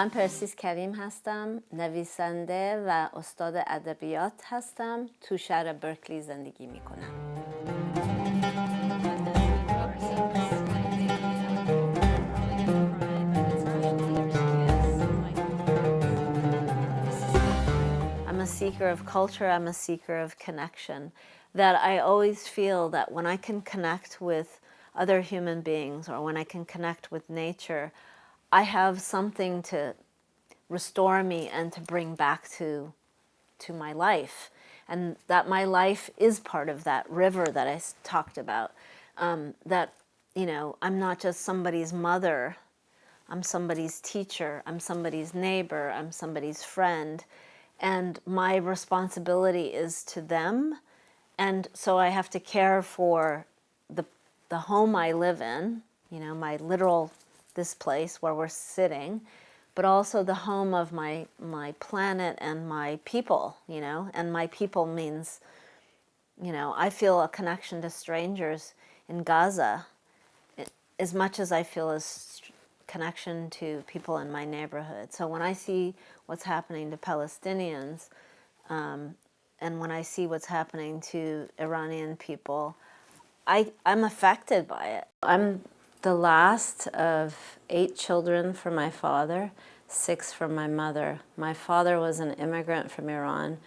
من پرسیس کریم هستم، نویسنده و استاد ادبیات هستم. تو شهر برکلی زندگی میکنم. I'm a seeker of culture, I'm a seeker of connection. That I always feel that when I can connect with other human beings or when I can connect with nature, I have something to restore me and to bring back to my life. And that my life is part of that river that I talked about. That, you know, I'm not just somebody's mother, I'm somebody's teacher, I'm somebody's neighbor, I'm somebody's friend. And my responsibility is to them. And so I have to care for the home I live in, you know, my literal, this place where we're sitting, but also the home of my planet and my people, you know, and my people means, you know, I feel a connection to strangers in Gaza as much as I feel a connection to people in my neighborhood. So when I see what's happening to Palestinians, and when I see what's happening to Iranian people, I'm affected by it. I'm the last of 8 children from my father, 6 from my mother. My father was an immigrant from Iran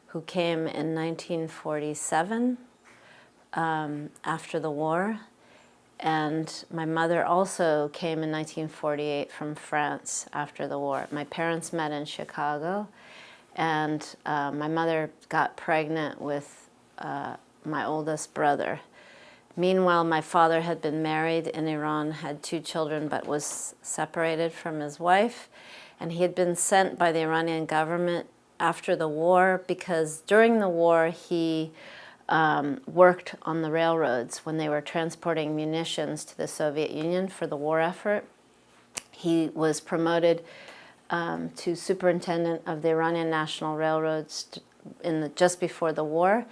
who came in 1947 after the war. And my mother also came in 1948 from France after the war. My parents met in Chicago, and my mother got pregnant with my oldest brother. Meanwhile, my father had been married in Iran, had 2 children, but was separated from his wife. And he had been sent by the Iranian government after the war because during the war he worked on the railroads when they were transporting munitions to the Soviet Union for the war effort. He was promoted to superintendent of the Iranian National Railroads just before the war.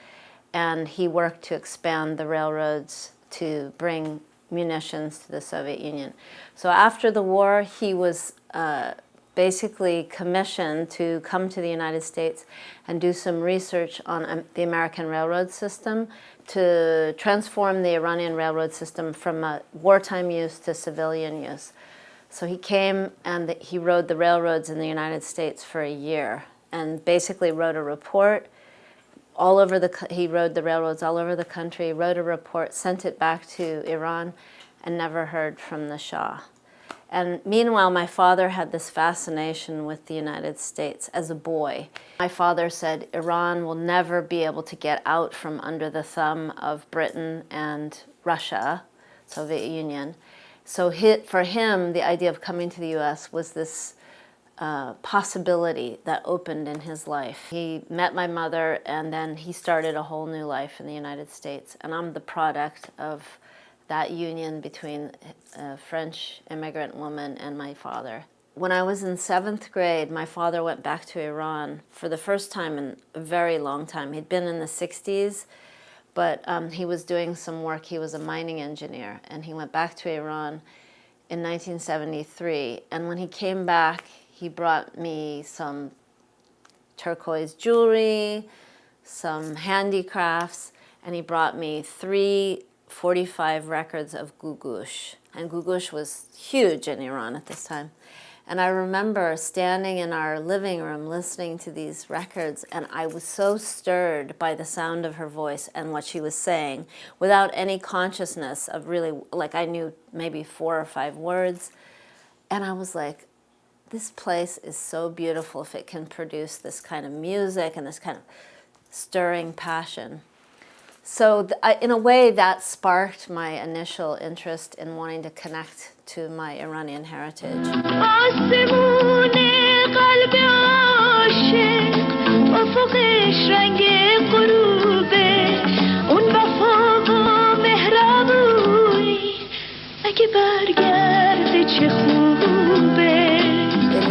And he worked to expand the railroads to bring munitions to the Soviet Union. So after the war, he was basically commissioned to come to the United States and do some research on the American railroad system to transform the Iranian railroad system from a wartime use to civilian use. So he came and he rode the railroads in the United States for a year and basically wrote a report. He rode the railroads all over the country, wrote a report, sent it back to Iran, and never heard from the Shah. And meanwhile, my father had this fascination with the United States as a boy. My father said Iran will never be able to get out from under the thumb of Britain and Russia, Soviet Union. So for him, the idea of coming to the US was this possibility that opened in his life. He met my mother and then he started a whole new life in the United States. And I'm the product of that union between a French immigrant woman and my father. When I was in 7th grade, my father went back to Iran for the first time in a very long time. He'd been in the 60s, but he was doing some work. He was a mining engineer, and he went back to Iran in 1973. And when he came back, he brought me some turquoise jewelry, some handicrafts, and he brought me 3 45 records of Gugush. And Gugush was huge in Iran at this time. And I remember standing in our living room listening to these records, and I was so stirred by the sound of her voice and what she was saying without any consciousness of really, like I knew maybe 4 or 5 words. And I was like, this place is so beautiful if it can produce this kind of music and this kind of stirring passion. So in a way, that sparked my initial interest in wanting to connect to my Iranian heritage. In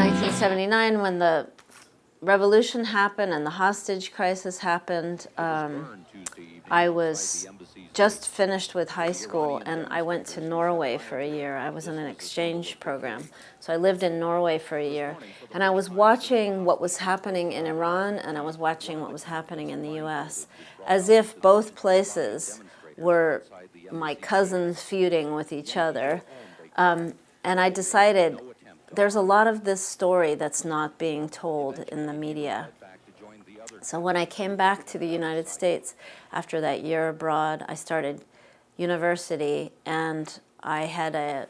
1979, when the revolution happened and the hostage crisis happened, I was just finished with high school, and I went to Norway for a year. I was in an exchange program. So I lived in Norway for a year, and I was watching what was happening in Iran, and I was watching what was happening in the US, as if both places were my cousins feuding with each other. And I decided there's a lot of this story that's not being told in the media. So when I came back to the United States after that year abroad, I started university, and I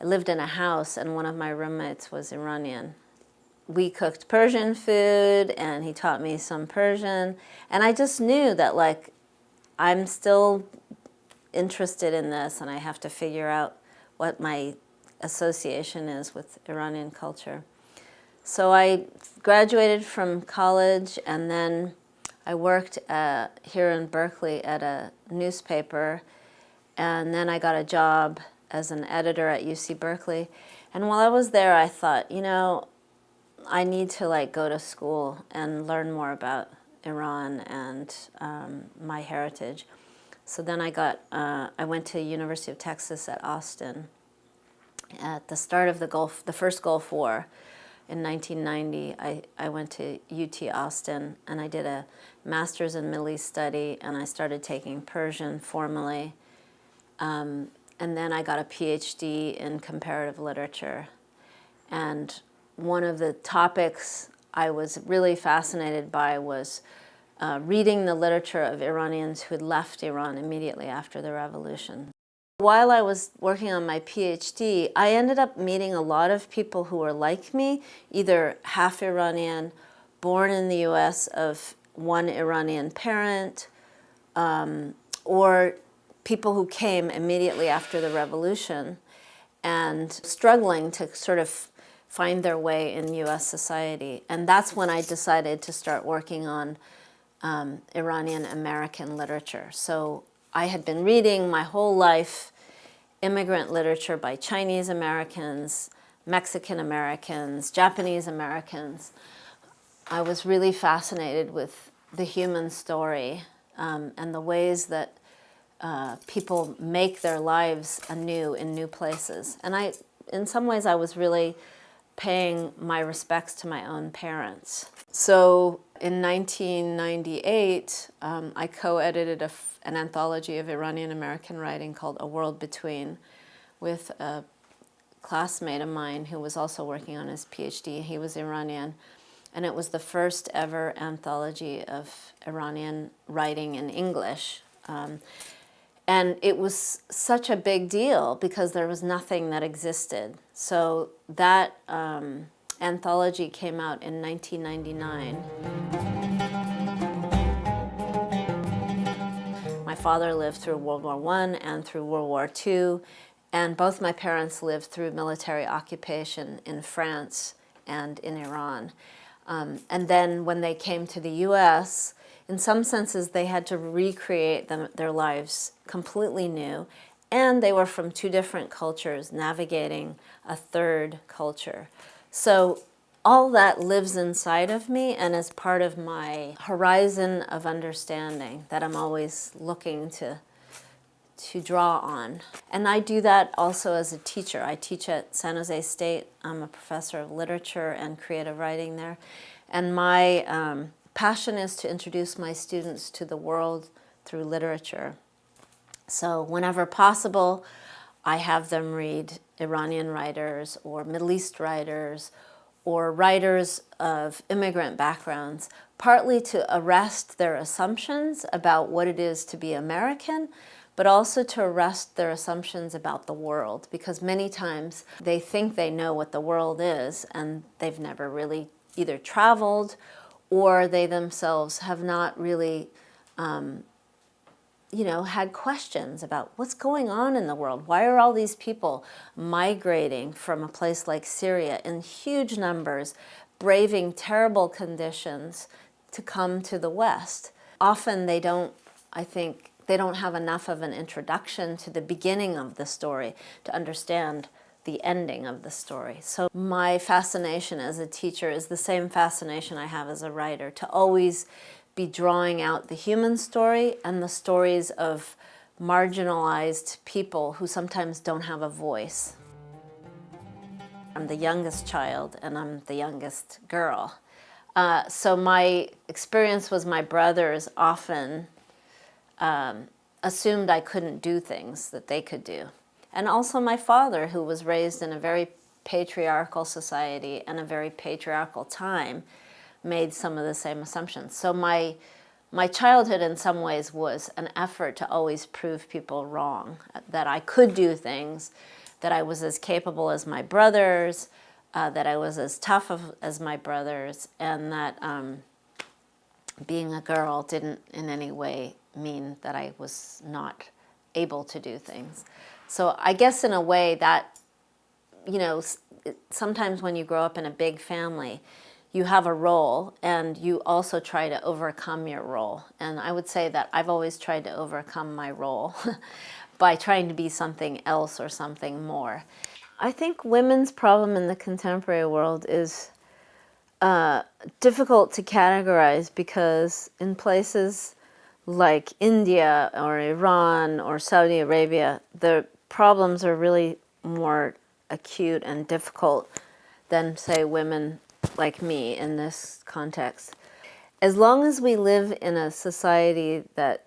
lived in a house, and one of my roommates was Iranian. We cooked Persian food, and he taught me some Persian, and I just knew that, like, I'm still interested in this, and I have to figure out what my association is with Iranian culture. So I graduated from college, and then I worked here in Berkeley at a newspaper, and then I got a job as an editor at UC Berkeley. And while I was there, I thought, you know, I need to like go to school and learn more about Iran and my heritage. So then I went to University of Texas at Austin at the start of the first Gulf War. In 1990, I went to UT Austin, and I did a master's in Middle East study, and I started taking Persian formally. And then I got a PhD in comparative literature. And one of the topics I was really fascinated by was reading the literature of Iranians who had left Iran immediately after the revolution. While I was working on my PhD, I ended up meeting a lot of people who were like me, either half Iranian, born in the US of one Iranian parent, or people who came immediately after the revolution and struggling to sort of find their way in US society. And that's when I decided to start working on Iranian American literature. So I had been reading my whole life immigrant literature by Chinese Americans, Mexican Americans, Japanese Americans. I was really fascinated with the human story and the ways that people make their lives anew in new places. And in some ways, I was really paying my respects to my own parents. So in 1998, I co-edited an anthology of Iranian American writing called A World Between with a classmate of mine who was also working on his PhD. He was Iranian, and it was the first ever anthology of Iranian writing in English. And it was such a big deal because there was nothing that existed. So that anthology came out in 1999. My father lived through World War I and through World War II, and both my parents lived through military occupation in France and in Iran. And then when they came to the US, in some senses they had to recreate their lives completely new, and they were from two different cultures navigating a third culture. So all that lives inside of me and is part of my horizon of understanding that I'm always looking to draw on. And I do that also as a teacher. I teach at San Jose State. I'm a professor of literature and creative writing there. And my passion is to introduce my students to the world through literature. So whenever possible, I have them read Iranian writers or Middle East writers or writers of immigrant backgrounds, partly to arrest their assumptions about what it is to be American, but also to arrest their assumptions about the world, because many times they think they know what the world is and they've never really either traveled or they themselves have not really had questions about what's going on in the world. Why are all these people migrating from a place like Syria in huge numbers, braving terrible conditions to come to the West? Often they don't have enough of an introduction to the beginning of the story to understand the ending of the story. So my fascination as a teacher is the same fascination I have as a writer, to always be drawing out the human story and the stories of marginalized people who sometimes don't have a voice. I'm the youngest child and I'm the youngest girl. So my experience was my brothers often assumed I couldn't do things that they could do. And also my father, who was raised in a very patriarchal society and a very patriarchal time, made some of the same assumptions. So my childhood in some ways was an effort to always prove people wrong, that I could do things, that I was as capable as my brothers, that I was as tough as my brothers, and that being a girl didn't in any way mean that I was not able to do things. So I guess in a way that, you know, sometimes when you grow up in a big family, you have a role and you also try to overcome your role. And I would say that I've always tried to overcome my role by trying to be something else or something more. I think women's problem in the contemporary world is difficult to categorize because in places like India or Iran or Saudi Arabia, the problems are really more acute and difficult than, say, women like me in this context. As long as we live in a society that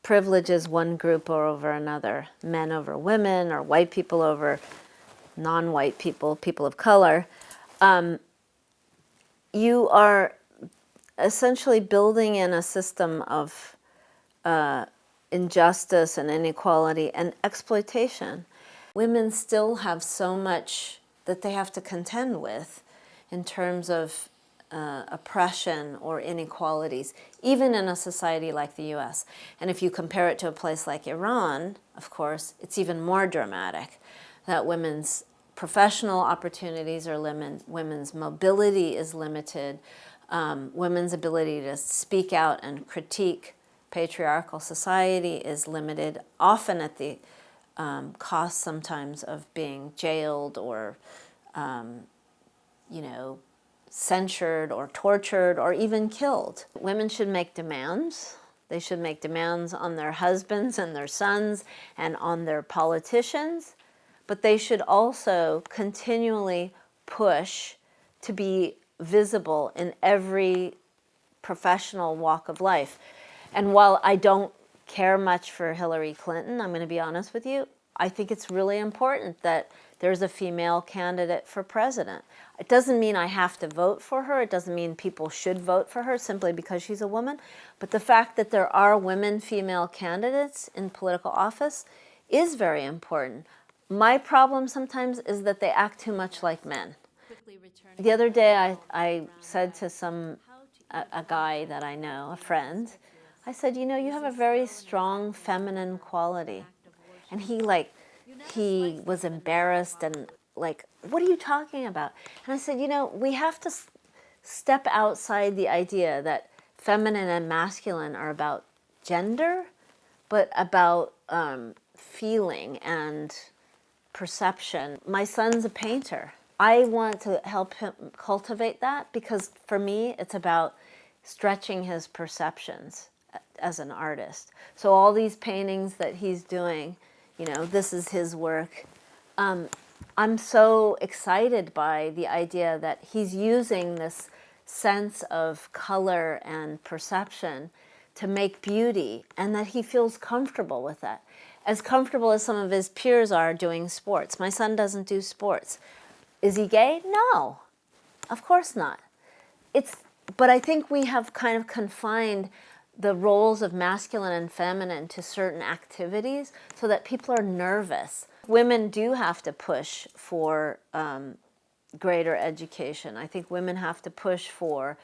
privileges one group over another, men over women or white people over non-white people, people of color, you are essentially building in a system of injustice and inequality and exploitation. Women still have so much that they have to contend with in terms of oppression or inequalities, even in a society like the US. And if you compare it to a place like Iran, of course, it's even more dramatic, that women's professional opportunities are limited, women's mobility is limited, women's ability to speak out and critique patriarchal society is limited, often at the cost sometimes of being jailed or, you know, censured or tortured or even killed. Women should make demands. They should make demands on their husbands and their sons and on their politicians, but they should also continually push to be visible in every professional walk of life. And while I don't care much for Hillary Clinton, I'm going to be honest with you, I think it's really important that there's a female candidate for president. It doesn't mean I have to vote for her. It doesn't mean people should vote for her simply because she's a woman. But the fact that there are women female candidates in political office is very important. My problem sometimes is that they act too much like men. The other day I said to a guy that I know, a friend, I said, you know, you have a very strong feminine quality. And he was embarrassed and like, what are you talking about? And I said, you know, we have to step outside the idea that feminine and masculine are about gender, but about feeling and perception. My son's a painter. I want to help him cultivate that because for me, it's about stretching his perceptions as an artist. So all these paintings that he's doing, you know, this is his work. I'm so excited by the idea that he's using this sense of color and perception to make beauty and that he feels comfortable with that. As comfortable as some of his peers are doing sports. My son doesn't do sports. Is he gay? No, of course not. But I think we have kind of confined the roles of masculine and feminine to certain activities so that people are nervous. Women do have to push for greater education. I think women have to push for,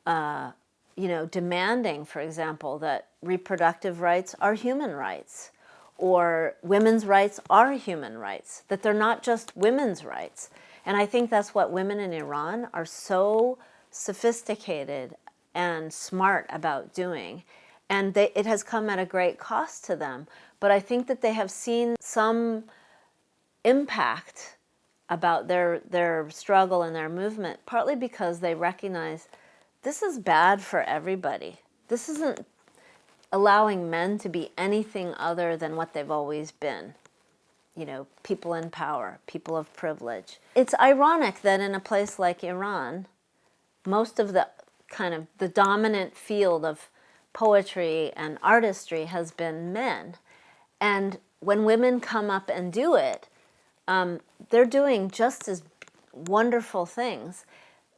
you know, demanding, for example, that reproductive rights are human rights, or women's rights are human rights, that they're not just women's rights. And I think that's what women in Iran are so sophisticated and smart about doing. And it has come at a great cost to them. But I think that they have seen some impact about their struggle and their movement, partly because they recognize this is bad for everybody. This isn't, allowing men to be anything other than what they've always been. You know, people in power, people of privilege. It's ironic that in a place like Iran, most of the kind of the dominant field of poetry and artistry has been men. And when women come up and do it, they're doing just as wonderful things.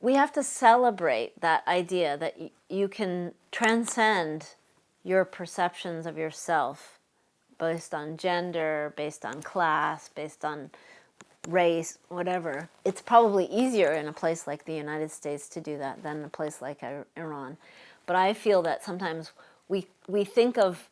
We have to celebrate that idea that you can transcend your perceptions of yourself based on gender, based on class, based on race, whatever. It's probably easier in a place like the United States to do that than in a place like Iran. But I feel that sometimes we think of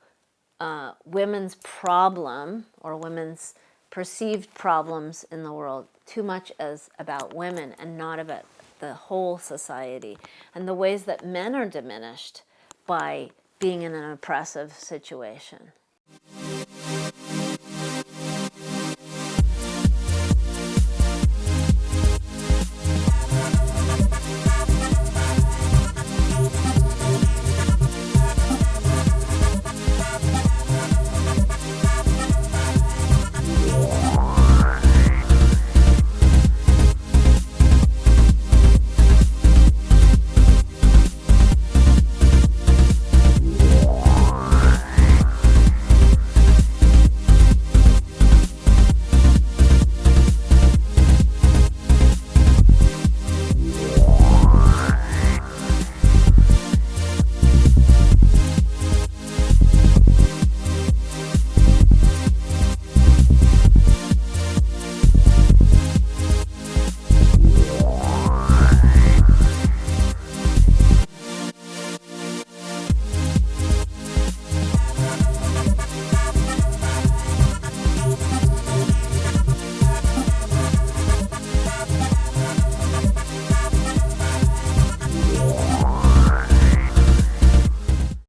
women's problem or women's perceived problems in the world too much as about women and not about the whole society, and the ways that men are diminished by being in an oppressive situation.